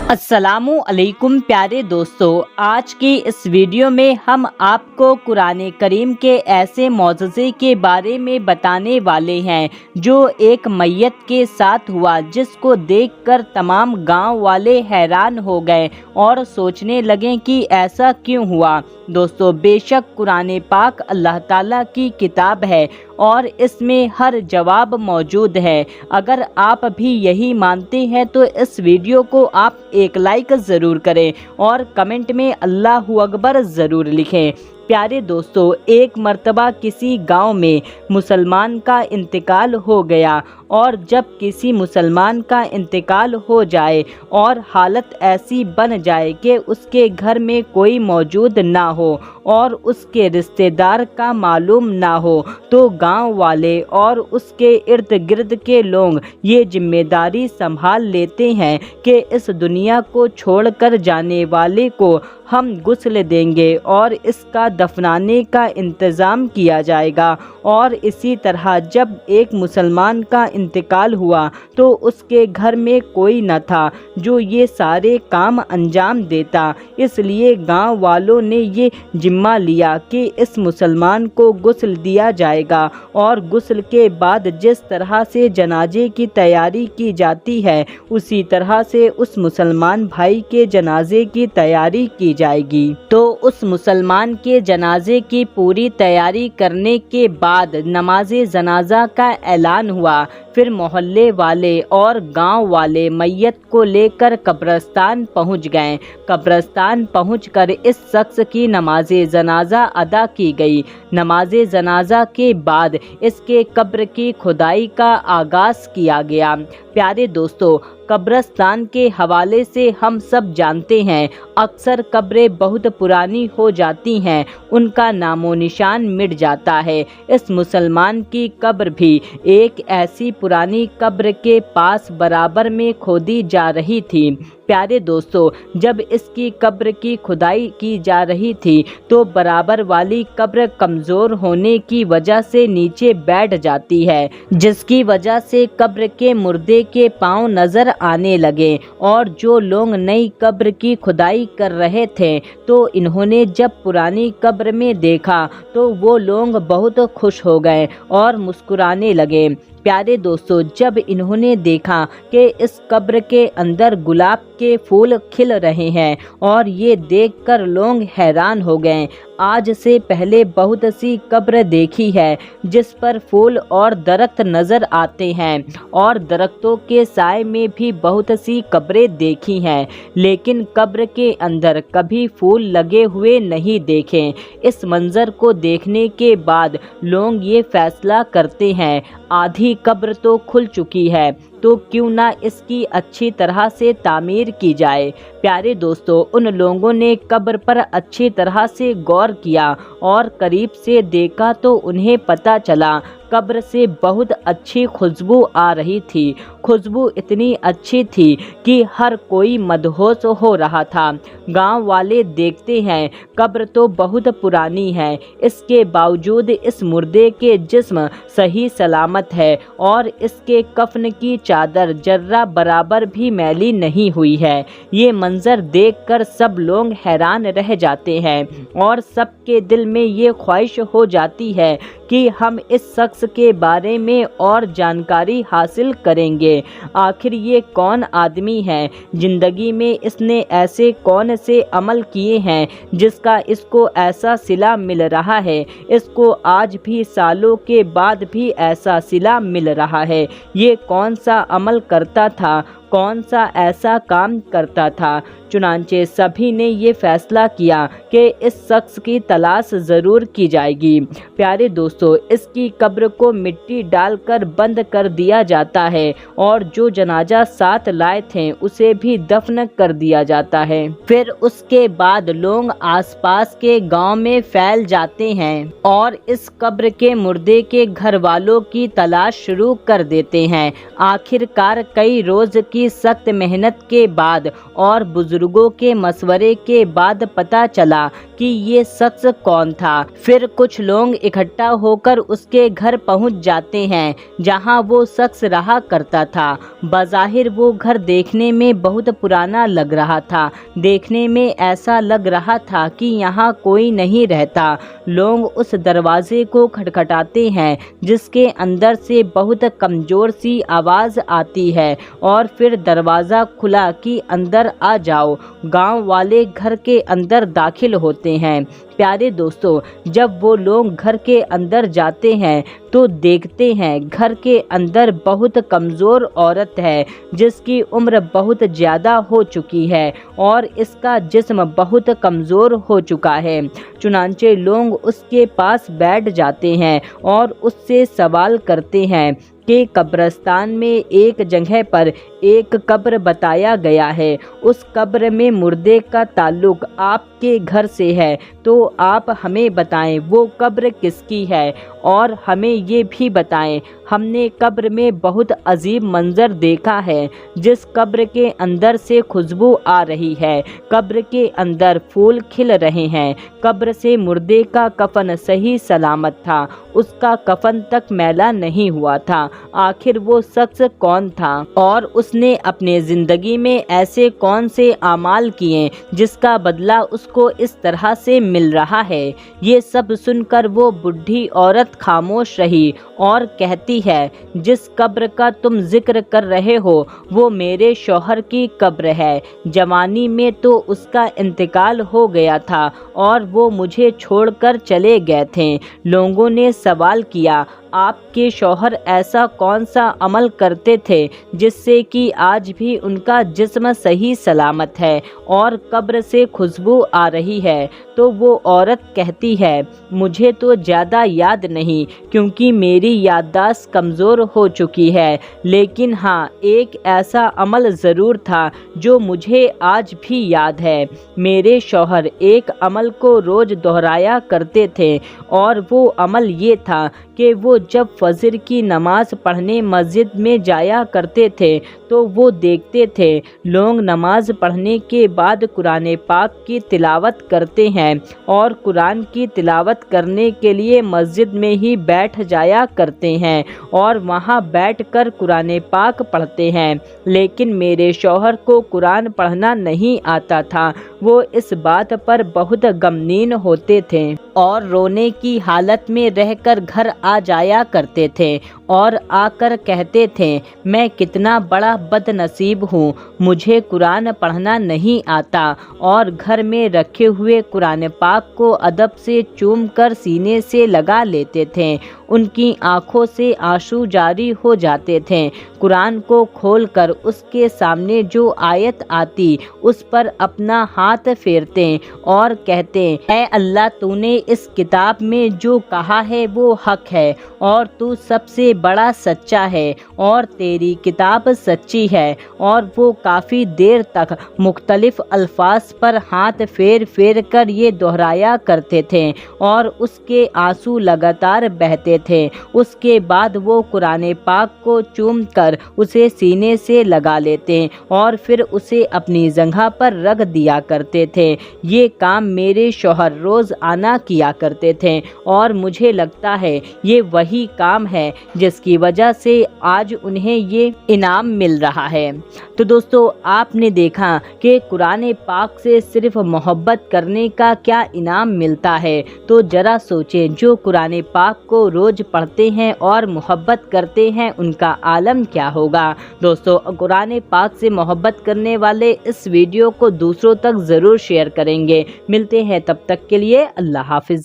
अस्सलामु अलैकुम प्यारे दोस्तों, आज की इस वीडियो में हम आपको कुरान करीम के ऐसे मौजज़े के बारे में बताने वाले हैं जो एक मैयत के साथ हुआ, जिसको देखकर तमाम गांव वाले हैरान हो गए और सोचने लगे कि ऐसा क्यों हुआ। दोस्तों, बेशक कुरान पाक अल्लाह ताला की किताब है और इसमें हर जवाब मौजूद है। अगर आप भी यही मानते हैं तो इस वीडियो को आप एक लाइक ज़रूर करें और कमेंट में अल्लाहु अकबर ज़रूर लिखें। प्यारे दोस्तों, एक मर्तबा किसी गांव में मुसलमान का इंतकाल हो गया और जब किसी मुसलमान का इंतकाल हो जाए और हालत ऐसी बन जाए कि उसके घर में कोई मौजूद ना हो और उसके रिश्तेदार का मालूम ना हो, तो गांव वाले और उसके इर्द गिर्द के लोग ये जिम्मेदारी संभाल लेते हैं कि इस दुनिया को छोड़कर जाने वाले को हम गुस्ल देंगे और इसका दफनाने का इंतज़ाम किया जाएगा। और इसी तरह जब एक मुसलमान का इंतकाल हुआ तो उसके घर में कोई न था जो ये सारे काम अंजाम देता, इसलिए गांव वालों ने ये जिम्मा लिया कि इस मुसलमान को गुस्ल दिया जाएगा और गुस्ल के बाद जिस तरह से जनाजे की तैयारी की जाती है उसी तरह से उस मुसलमान भाई के जनाजे की तैयारी की जाएगी। तो उस मुसलमान के जनाजे की पूरी तैयारी करने के बाद नमाज़े जनाजा का ऐलान हुआ। फिर मोहल्ले वाले और गांव वाले मैयत को लेकर कब्रिस्तान पहुंच गए। कब्रिस्तान पहुंचकर इस शख्स की नमाज़े जनाजा अदा की गई। नमाज़े जनाजा के बाद इसके कब्र की खुदाई का आगाज़ किया गया। प्यारे दोस्तों, कब्रिस्तान के हवाले से हम सब जानते हैं, अक्सर कब्रें बहुत पुरानी हो जाती हैं, उनका नामो निशान मिट जाता है। इस मुसलमान की कब्र भी एक ऐसी पुरानी कब्र के पास बराबर में खोदी जा रही थी। प्यारे दोस्तों, जब इसकी कब्र की खुदाई की जा रही थी तो बराबर वाली कब्र कमज़ोर होने की वजह से नीचे बैठ जाती है, जिसकी वजह से कब्र के मुर्दे के पांव नज़र आने लगे। और जो लोग नई कब्र की खुदाई कर रहे थे तो इन्होंने जब पुरानी कब्र में देखा तो वो लोग बहुत खुश हो गए और मुस्कुराने लगे। प्यारे दोस्तों, जब इन्होंने देखा कि इस कब्र के अंदर गुलाब के फूल खिल रहे हैं और ये देखकर लोग हैरान हो गए। आज से पहले बहुत सी कब्र देखी है जिस पर फूल और दरख्त नज़र आते हैं और दरख्तों के साए में भी बहुत सी कब्रें देखी हैं, लेकिन कब्र के अंदर कभी फूल लगे हुए नहीं देखे। इस मंज़र को देखने के बाद लोग ये फैसला करते हैं, आधी कब्र तो खुल चुकी है तो क्यों ना इसकी अच्छी तरह से तामीर की जाए। प्यारे दोस्तों, उन लोगों ने कब्र पर अच्छी तरह से गौर किया और करीब से देखा तो उन्हें पता चला कब्र से बहुत अच्छी खुशबू आ रही थी। खुशबू इतनी अच्छी थी कि हर कोई मदहोश हो रहा था। गांव वाले देखते हैं कब्र तो बहुत पुरानी है, इसके बावजूद इस मुर्दे के जिस्म सही सलामत है और इसके कफन की चादर जर्रा बराबर भी मैली नहीं हुई है। ये मंजर देखकर सब लोग हैरान रह जाते हैं और सबके दिल में ये ख्वाहिश हो जाती है कि हम इस शख्स के बारे में और जानकारी हासिल करेंगे। आखिर ये कौन आदमी है, जिंदगी में इसने ऐसे कौन से अमल किए हैं जिसका इसको ऐसा सिला मिल रहा है, इसको आज भी सालों के बाद भी ऐसा सिला मिल रहा है। ये कौन सा अमल करता था, कौन सा ऐसा काम करता था। चुनांचे सभी ने ये फैसला किया कि इस शख्स की तलाश ज़रूर की जाएगी। प्यारे दोस्तों, इसकी कब्र को मिट्टी डालकर बंद कर दिया जाता है और जो जनाजा साथ लाए थे उसे भी दफन कर दिया जाता है। फिर उसके बाद लोग आसपास के गांव में फैल जाते हैं और इस कब्र के मुर्दे के घर वालों की तलाश शुरू कर देते हैं। आखिरकार कई रोज की सख्त मेहनत के बाद और बुजुर्ग बुजुर्गों के मशवरे के बाद पता चला कि ये शख्स कौन था। फिर कुछ लोग इकट्ठा होकर उसके घर पहुंच जाते हैं जहां वो शख्स रहा करता था। बज़ाहिर वो घर देखने में बहुत पुराना लग रहा था। देखने में ऐसा लग रहा था कि यहाँ कोई नहीं रहता। लोग उस दरवाजे को खटखटाते हैं जिसके अंदर से बहुत कमज़ोर सी आवाज़ आती है और फिर दरवाज़ा खुला कि अंदर आ जाओ। गांव वाले घर के अंदर दाखिल होते हैं। प्यारे दोस्तों, जब वो लोग घर के अंदर जाते हैं तो देखते हैं घर के अंदर बहुत कमज़ोर औरत है जिसकी उम्र बहुत ज़्यादा हो चुकी है और इसका जिस्म बहुत कमज़ोर हो चुका है। चुनांचे लोग उसके पास बैठ जाते हैं और उससे सवाल करते हैं कि कब्रिस्तान में एक जगह पर एक कब्र बताया गया है, उस कब्र में मुर्दे का ताल्लुक आपके घर से है, तो आप हमें बताएं वो कब्र किसकी है और हमें ये भी बताएं। हमने कब्र में बहुत अजीब मंजर देखा है। जिस कब्र के अंदर से खुशबू आ रही है, कब्र के अंदर फूल खिल रहे हैं। कब्र से मुर्दे का कफन सही सलामत था, उसका कफन तक मैला नहीं हुआ था। आखिर वो शख्स कौन था और उसने अपने ज़िंदगी में ऐसे कौन से आमाल किए जिसका बदला उसको इस तरह से मिल रहा है। ये सब सुनकर वो बूढ़ी औरत खामोश रही और कहती है, जिस कब्र का तुम जिक्र कर रहे हो वो मेरे शौहर की कब्र है। जवानी में तो उसका इंतकाल हो गया था और वो मुझे छोड़कर चले गए थे। लोगों ने सवाल किया, आपके शौहर ऐसा कौन सा अमल करते थे जिससे कि आज भी उनका जिस्म सही सलामत है और कब्र से खुशबू आ रही है? तो वो औरत कहती है, मुझे तो ज़्यादा याद नहीं क्योंकि मेरी याददाश्त कमज़ोर हो चुकी है, लेकिन हाँ, एक ऐसा अमल ज़रूर था जो मुझे आज भी याद है। मेरे शौहर एक अमल को रोज़ दोहराया करते थे और वो अमल ये था कि वो जब फजर की नमाज़ पढ़ने मस्जिद में जाया करते थे तो वो देखते थे लोग नमाज पढ़ने के बाद कुरान पाक की तिलावत करते हैं और कुरान की तिलावत करने के लिए मस्जिद में ही बैठ जाया करते हैं और वहाँ बैठकर कुरान पाक पढ़ते हैं। लेकिन मेरे शौहर को कुरान पढ़ना नहीं आता था। वो इस बात पर बहुत गमगीन होते थे और रोने की हालत में रहकर घर आ जाया करते थे और आकर कहते थे, मैं कितना बड़ा बदनसीब हूँ, मुझे कुरान पढ़ना नहीं आता। और घर में रखे हुए कुरान पाक को अदब से चूम कर सीने से लगा लेते थे। उनकी आंखों से आंसू जारी हो जाते थे। कुरान को खोलकर उसके सामने जो आयत आती उस पर अपना हाथ फेरते और कहते, ऐ अल्लाह, तूने इस किताब में जो कहा है वो हक है और तू सबसे बड़ा सच्चा है और तेरी किताब सच्ची है। और वो काफ़ी देर तक मुख्तलिफ अल्फाज पर हाथ फेर फेर कर ये दोहराया करते थे और उसके आंसू लगातार बहते थे। उसके बाद वो कुरान पाक को चूम कर उसे सीने से लगा लेते और फिर उसे अपनी जगह पर रख दिया करते थे। ये काम मेरे शौहर रोज़ आना किया करते थे और मुझे लगता है ये वही काम है जिसकी वजह से आज उन्हें ये इनाम मिल रहा है। तो दोस्तों, आपने देखा कि कुरान पाक से सिर्फ मोहब्बत करने का क्या इनाम मिलता है। तो ज़रा सोचें, जो कुरान पाक को रोज़ पढ़ते हैं और मोहब्बत करते हैं उनका आलम क्या होगा। दोस्तों, कुरान पाक से मोहब्बत करने वाले इस वीडियो को दूसरों तक ज़रूर शेयर करेंगे। मिलते हैं, तब तक के लिए अल्लाह हाफिज़।